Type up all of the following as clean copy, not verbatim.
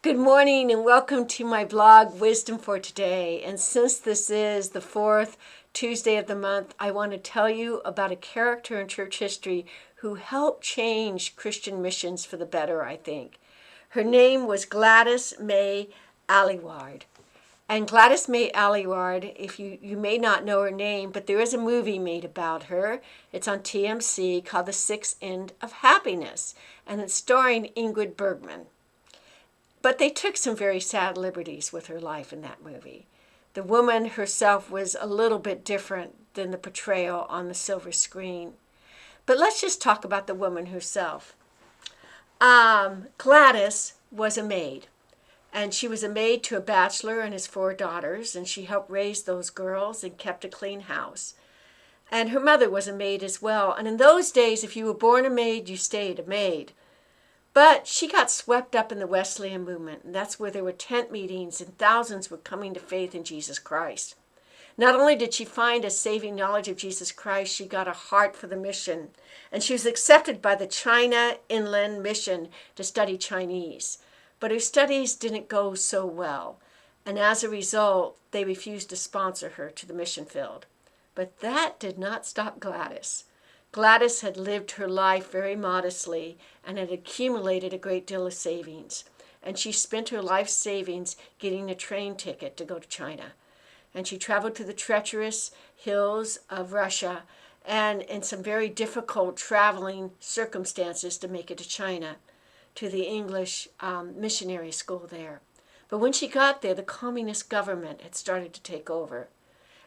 Good morning and welcome to my blog, Wisdom for Today. And since this is the fourth Tuesday of the month, I want to tell you about a character in church history who helped change Christian missions for the better, I think. Her name was Gladys May Aylward. And Gladys May Aylward, if you may not know her name, but there is a movie made about her. It's on TMC called The Sixth End of Happiness, and it's starring Ingrid Bergman. But they took some very sad liberties with her life in that movie. The woman herself was a little bit different than the portrayal on the silver screen. But let's just talk about the woman herself. Gladys was a maid, and she was a maid to a bachelor and his 4 daughters, and she helped raise those girls and kept a clean house. And her mother was a maid as well. And in those days, if you were born a maid, you stayed a maid. But she got swept up in the Wesleyan movement, and that's where there were tent meetings and thousands were coming to faith in Jesus Christ. Not only did she find a saving knowledge of Jesus Christ, she got a heart for the mission, and she was accepted by the China Inland Mission to study Chinese. But her studies didn't go so well, and as a result, they refused to sponsor her to the mission field. But that did not stop Gladys. Gladys had lived her life very modestly and had accumulated a great deal of savings. And she spent her life savings getting a train ticket to go to China. And she traveled to the treacherous hills of Russia and in some very difficult traveling circumstances to make it to China, to the English missionary school there. But when she got there, the communist government had started to take over,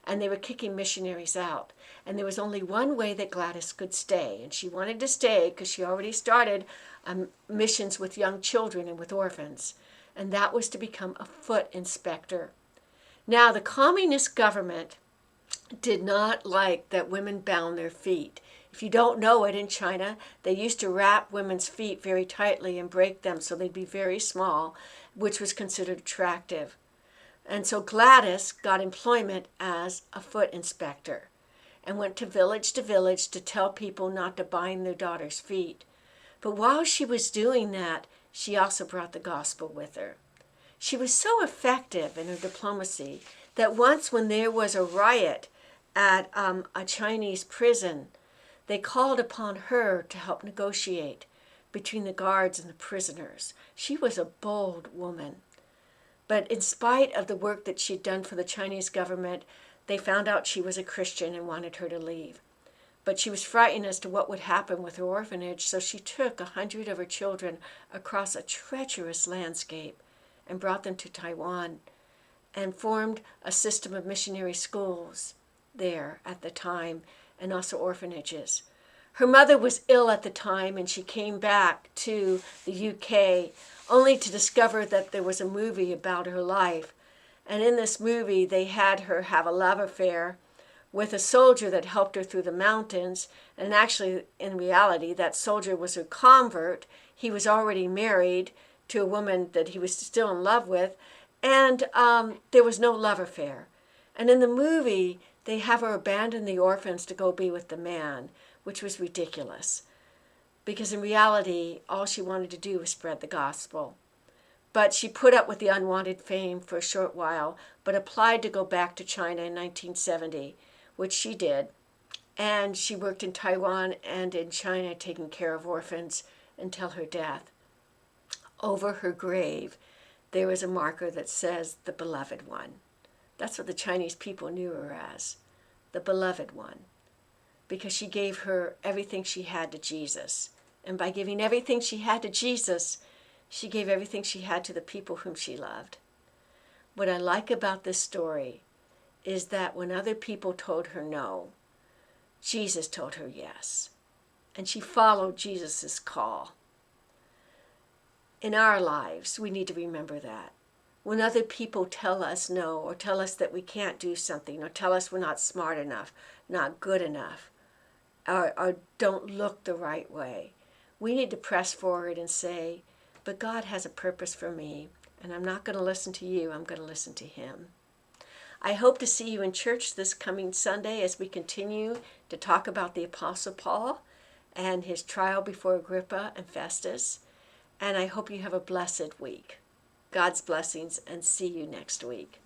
and they were kicking missionaries out. And there was only one way that Gladys could stay, and she wanted to stay because she already started missions with young children and with orphans, and that was to become a foot inspector. Now, the communist government did not like that women bound their feet. If you don't know it, in China, they used to wrap women's feet very tightly and break them so they'd be very small, which was considered attractive. And so Gladys got employment as a foot inspector and went to village to tell people not to bind their daughters' feet. But while she was doing that, she also brought the gospel with her. She was so effective in her diplomacy that once when there was a riot at a Chinese prison, they called upon her to help negotiate between the guards and the prisoners. She was a bold woman. But in spite of the work that she'd done for the Chinese government, they found out she was a Christian and wanted her to leave. But she was frightened as to what would happen with her orphanage, so she took 100 of her children across a treacherous landscape and brought them to Taiwan and formed a system of missionary schools there at the time and also orphanages. Her mother was ill at the time, and she came back to the UK only to discover that there was a movie about her life. And in this movie, they had her have a love affair with a soldier that helped her through the mountains. And actually, in reality, that soldier was her convert. He was already married to a woman that he was still in love with. And there was no love affair. And in the movie, they have her abandon the orphans to go be with the man, which was ridiculous. Because in reality, all she wanted to do was spread the gospel. But she put up with the unwanted fame for a short while, but applied to go back to China in 1970, which she did. And she worked in Taiwan and in China taking care of orphans until her death. Over her grave, there was a marker that says, the Beloved One. That's what the Chinese people knew her as, the Beloved One, because she gave her everything she had to Jesus. And by giving everything she had to Jesus, she gave everything she had to the people whom she loved. What I like about this story is that when other people told her no, Jesus told her yes. And she followed Jesus' call. In our lives, we need to remember that. When other people tell us no, or tell us that we can't do something, or tell us we're not smart enough, not good enough, or don't look the right way, we need to press forward and say, but God has a purpose for me, and I'm not going to listen to you, I'm going to listen to Him. I hope to see you in church this coming Sunday as we continue to talk about the Apostle Paul and his trial before Agrippa and Festus, and I hope you have a blessed week. God's blessings, and see you next week.